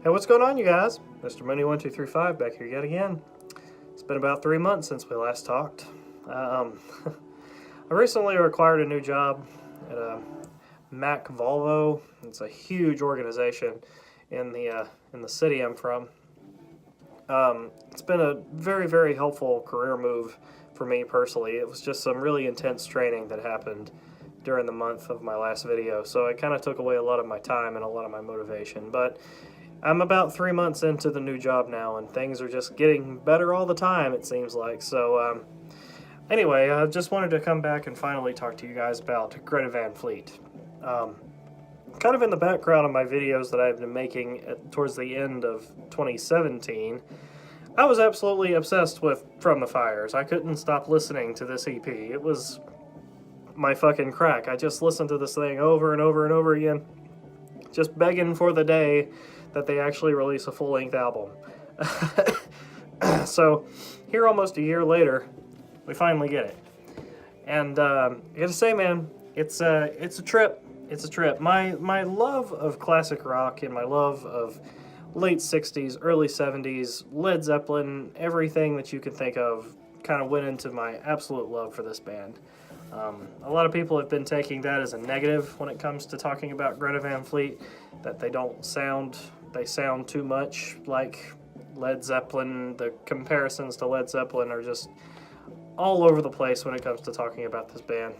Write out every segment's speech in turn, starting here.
Hey, what's going on, you guys? Mr. Money1235 back here yet again. It's been about 3 months since we last talked. I recently acquired a new job at Mac Volvo. It's a huge organization in the city I'm from. It's been a very, very helpful career move for me personally. It was just some really intense training that happened during the month of my last video, so it kind of took away a lot of my time and a lot of my motivation. But I'm about 3 months into the new job now, and things are just getting better all the time, it seems like. So anyway, I just wanted to come back and finally talk to you guys about Greta Van Fleet. Kind of in the background of my videos that I've been making towards the end of 2017, I was absolutely obsessed with From the Fires. I couldn't stop listening to this EP. It was my fucking crack. I just listened to this thing over and over and over again, just begging for the day that they actually release a full-length album. So here almost a year later, we finally get it. And I gotta say, man, it's a trip. It's a trip. My love of classic rock and my love of late 60s, early 70s, Led Zeppelin, everything that you can think of kind of went into my absolute love for this band. A lot of people have been taking that as a negative when it comes to talking about Greta Van Fleet, that they sound too much like Led Zeppelin. The comparisons to Led Zeppelin are just all over the place when it comes to talking about this band.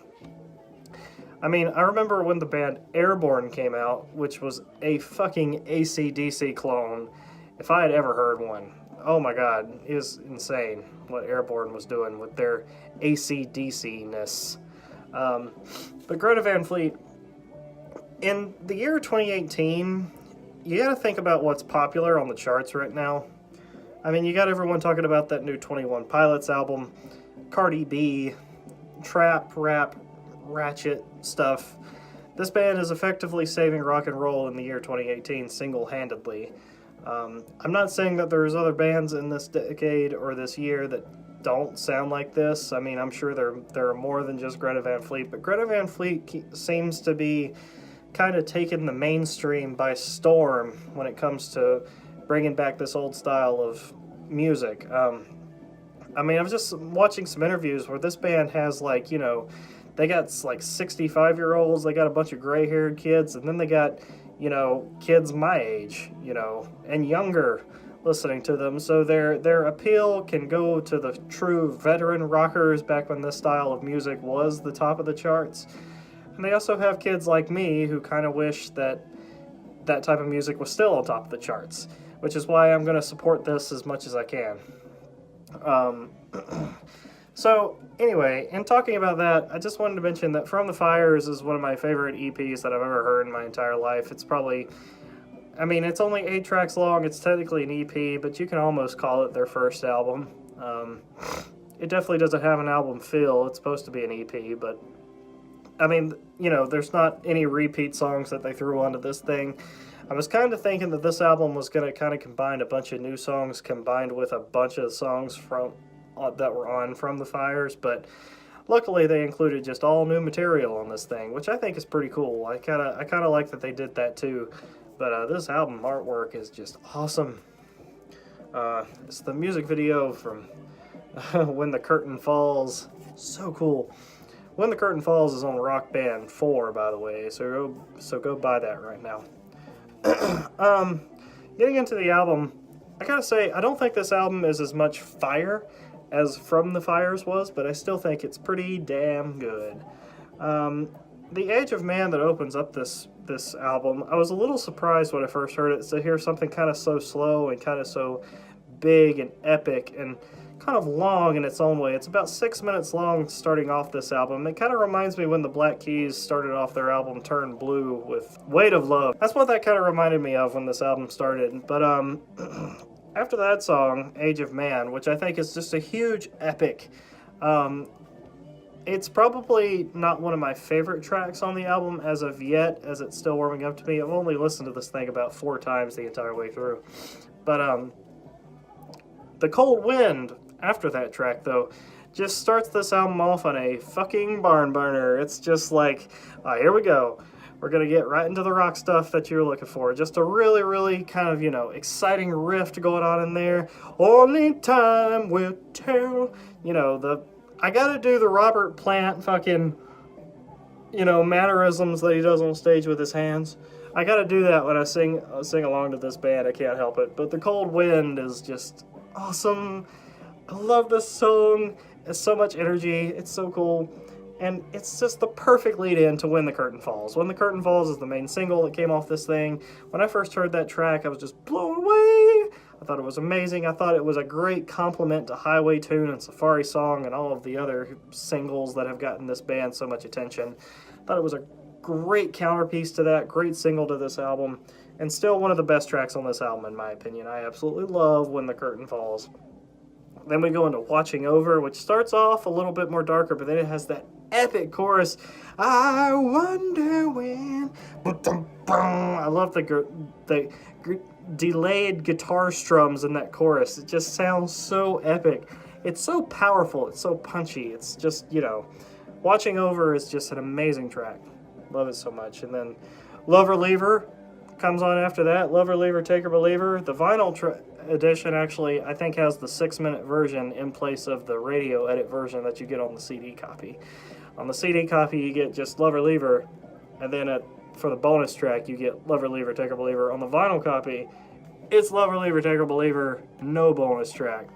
I mean, I remember when the band Airborne came out, which was a fucking AC/DC clone, if I had ever heard one. Oh my god, it was insane what Airborne was doing with their AC/DC-ness. But Greta Van Fleet, in the year 2018, you gotta think about what's popular on the charts right now. I mean, you got everyone talking about that new 21 Pilots album, Cardi B, trap, rap, ratchet stuff. This band is effectively saving rock and roll in the year 2018 single-handedly. I'm not saying that there's other bands in this decade or this year that don't sound like this. I mean, I'm sure there are more than just Greta Van Fleet, but Greta Van Fleet seems to be kind of taken the mainstream by storm when it comes to bringing back this old style of music. I mean, I was just watching some interviews where this band has, like, you know, they got like 65-year-olds, they got a bunch of gray-haired kids, and then they got, you know, kids my age, you know, and younger listening to them. So their appeal can go to the true veteran rockers back when this style of music was the top of the charts. And they also have kids like me who kind of wish that that type of music was still on top of the charts, which is why I'm going to support this as much as I can. So, anyway, in talking about that, I just wanted to mention that From the Fires is one of my favorite EPs that I've ever heard in my entire life. It's probably, I mean, it's only 8 tracks long. It's technically an EP, but you can almost call it their first album. It definitely doesn't have an album feel. It's supposed to be an EP, but I mean, you know, there's not any repeat songs that they threw onto this thing. I was kind of thinking that this album was going to kind of combine a bunch of new songs combined with a bunch of songs that were on From the Fires, but luckily they included just all new material on this thing, which I think is pretty cool. I kind of like that they did that too. But this album artwork is just awesome. It's the music video from When the Curtain Falls. So cool. When the Curtain Falls is on Rock Band 4, by the way, so go buy that right now. Getting into the album, I gotta say, I don't think this album is as much fire as From the Fires was, but I still think it's pretty damn good. The Age of Man that opens up this album, I was a little surprised when I first heard it to hear something kind of so slow and kind of so big and epic and kind of long in its own way. It's about 6 minutes long starting off this album. It kind of reminds me when the Black Keys started off their album Turn Blue with Weight of Love. That's what that kind of reminded me of when this album started. But after that song, Age of Man, which I think is just a huge epic, it's probably not one of my favorite tracks on the album as of yet, as it's still warming up to me. I've only listened to this thing about 4 times the entire way through. But The Cold Wind, after that track, though, just starts this album off on a fucking barn burner. It's just like, here we go. We're going to get right into the rock stuff that you're looking for. Just a really, really kind of, you know, exciting riff going on in there. Only time will tell. You know, I got to do the Robert Plant fucking, you know, mannerisms that he does on stage with his hands. I got to do that when I sing along to this band. I can't help it. But The Cold Wind is just awesome. I love this song. It's so much energy. It's so cool. And it's just the perfect lead-in to When the Curtain Falls. When the Curtain Falls is the main single that came off this thing. When I first heard that track, I was just blown away. I thought it was amazing. I thought it was a great compliment to Highway Tune and Safari Song and all of the other singles that have gotten this band so much attention. I thought it was a great counterpiece to that, great single to this album, and still one of the best tracks on this album, in my opinion. I absolutely love When the Curtain Falls. Then we go into Watching Over, which starts off a little bit more darker, but then it has that epic chorus. I wonder when. I love the delayed guitar strums in that chorus. It just sounds so epic. It's so powerful. It's so punchy. It's just, you know, Watching Over is just an amazing track. Love it so much. And then Lover Leaver comes on after that. Lover Leaver, Taker Believer. The vinyl edition actually, I think, has the 6-minute version in place of the radio edit version that you get on the CD copy. On the CD copy, you get just Lover Leaver, and then for the bonus track, you get Lover Leaver, Taker Believer. On the vinyl copy, it's Lover Leaver, Taker Believer, no bonus track.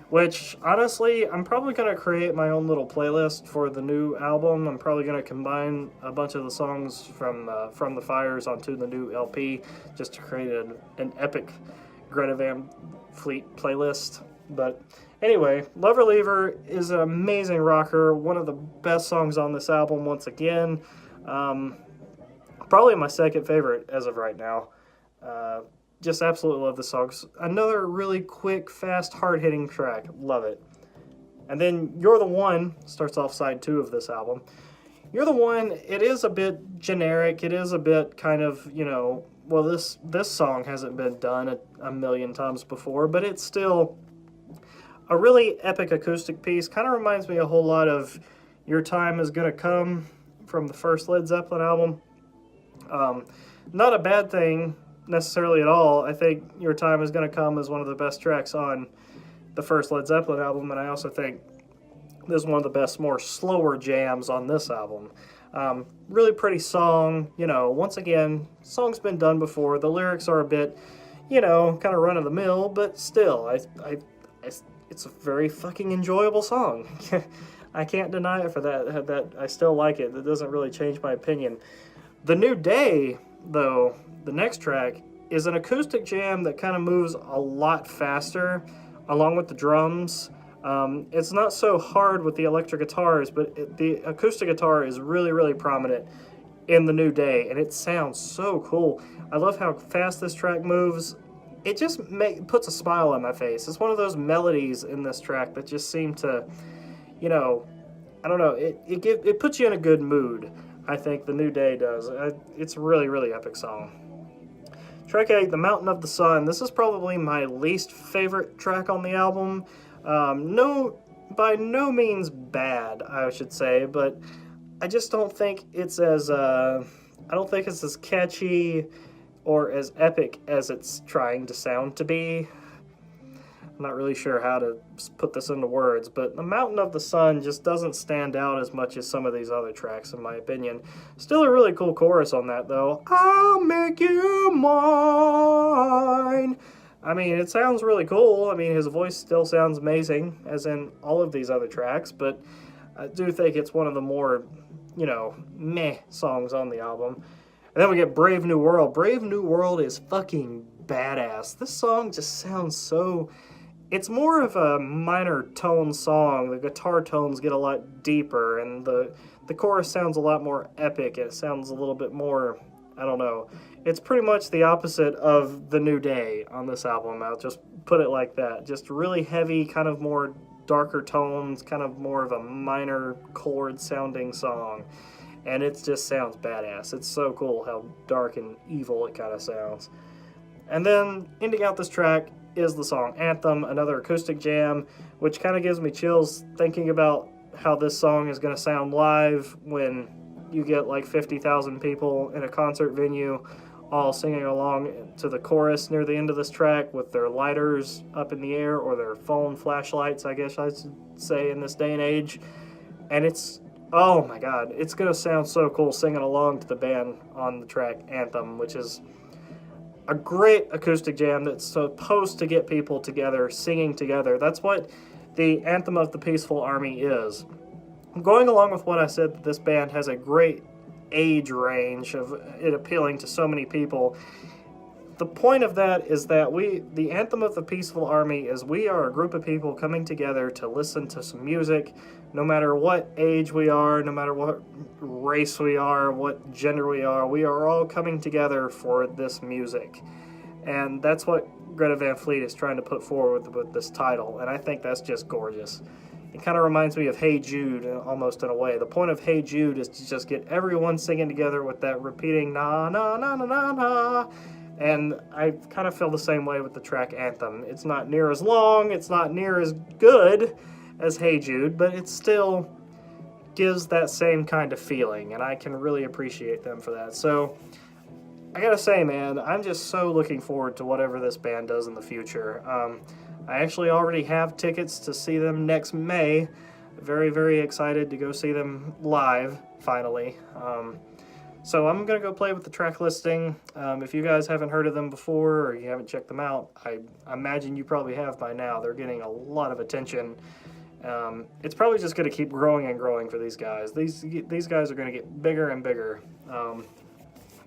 Which, honestly, I'm probably going to create my own little playlist for the new album. I'm probably going to combine a bunch of the songs from the Fires onto the new LP just to create an epic Greta Van Fleet playlist. But anyway, Lover Leaver is an amazing rocker. One of the best songs on this album, once again. Probably my second favorite as of right now. Just absolutely love the songs. Another really quick, fast, hard-hitting track. Love it. And then You're the One starts off side 2 of this album. You're the One, it is a bit generic. It is a bit kind of, you know, well, this song hasn't been done a million times before, but it's still a really epic acoustic piece. Kind of reminds me a whole lot of Your Time Is Gonna Come from the first Led Zeppelin album. Not a bad thing necessarily at all. I think Your Time Is Gonna Come is one of the best tracks on the first Led Zeppelin album, and I also think this is one of the best, more slower jams on this album. Really pretty song, you know, once again, song's been done before. The lyrics are a bit, you know, kind of run-of-the-mill, but still, it's a very fucking enjoyable song. I can't deny it for that I still like it. That doesn't really change my opinion. The New Day, though, the next track, is an acoustic jam that kind of moves a lot faster, along with the drums. It's not so hard with the electric guitars, but the acoustic guitar is really, really prominent in The New Day, and it sounds so cool. I love how fast this track moves. It just puts a smile on my face. It's one of those melodies in this track that just seem to, you know, I don't know, it puts you in a good mood. I think The New Day does. It's a really, really epic song. Track 8, The Mountain of the Sun. This is probably my least favorite track on the album. By no means bad, I should say, but I just don't think it's as catchy or as epic as it's trying to sound to be. I'm not really sure how to put this into words, but The Mountain of the Sun just doesn't stand out as much as some of these other tracks, in my opinion. Still a really cool chorus on that, though. I'll make you mine. I mean, it sounds really cool. I mean, his voice still sounds amazing, as in all of these other tracks, but I do think it's one of the more, you know, meh songs on the album. And then we get Brave New World. Brave New World is fucking badass. This song just sounds so... It's more of a minor tone song. The guitar tones get a lot deeper, and the chorus sounds a lot more epic. It sounds a little bit more, I don't know. It's pretty much the opposite of The New Day on this album. I'll just put it like that. Just really heavy, kind of more darker tones, kind of more of a minor chord sounding song. And it just sounds badass. It's so cool how dark and evil it kind of sounds. And then, ending out this track is the song Anthem, another acoustic jam, which kind of gives me chills thinking about how this song is going to sound live when you get like 50,000 people in a concert venue all singing along to the chorus near the end of this track with their lighters up in the air, or their phone flashlights, I guess I should say in this day and age. And it's, oh my god, it's going to sound so cool singing along to the band on the track Anthem, which is a great acoustic jam that's supposed to get people together, singing together. That's what the Anthem of the Peaceful Army is. Going along with what I said, that this band has a great age range of it appealing to so many people. The point of that is that the Anthem of the Peaceful Army is we are a group of people coming together to listen to some music, no matter what age we are, no matter what race we are, what gender we are all coming together for this music. And that's what Greta Van Fleet is trying to put forward with this title, and I think that's just gorgeous. It kind of reminds me of Hey Jude, almost in a way. The point of Hey Jude is to just get everyone singing together with that repeating na na na na na na. And I kind of feel the same way with the track Anthem. It's not near as long, it's not near as good as Hey Jude, but it still gives that same kind of feeling, and I can really appreciate them for that. So, I gotta say, man, I'm just so looking forward to whatever this band does in the future. I actually already have tickets to see them next May. Very, very excited to go see them live, finally. So I'm going to go play with the track listing. If you guys haven't heard of them before, or you haven't checked them out, I imagine you probably have by now. They're getting a lot of attention. It's probably just going to keep growing and growing for these guys. These guys are going to get bigger and bigger.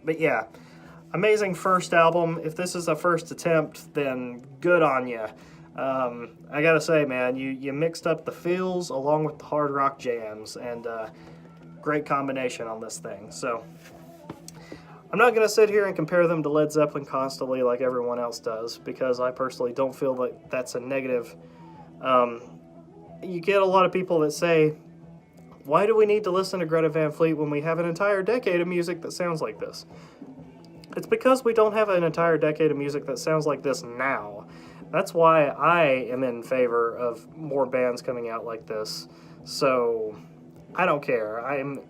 But yeah, amazing first album. If this is a first attempt, then good on you. I gotta say, man, you mixed up the feels along with the hard rock jams, and great combination on this thing. So I'm not gonna sit here and compare them to Led Zeppelin constantly like everyone else does, because I personally don't feel like that's a negative. You get a lot of people that say, why do we need to listen to Greta Van Fleet when we have an entire decade of music that sounds like this? It's because we don't have an entire decade of music that sounds like this now. That's why I am in favor of more bands coming out like this. So, I don't care. I'm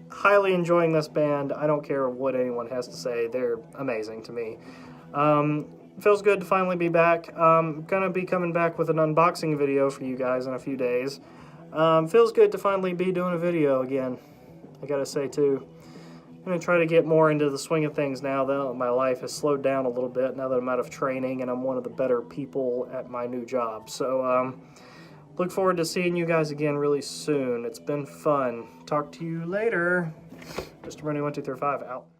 highly enjoying this band. I don't care what anyone has to say. They're amazing to me. Feels good to finally be back. I'm gonna be coming back with an unboxing video for you guys in a few days. Feels good to finally be doing a video again, I gotta say too. I'm going to try to get more into the swing of things now that my life has slowed down a little bit, now that I'm out of training and I'm one of the better people at my new job. So, look forward to seeing you guys again really soon. It's been fun. Talk to you later. Mr. Money 1235 out.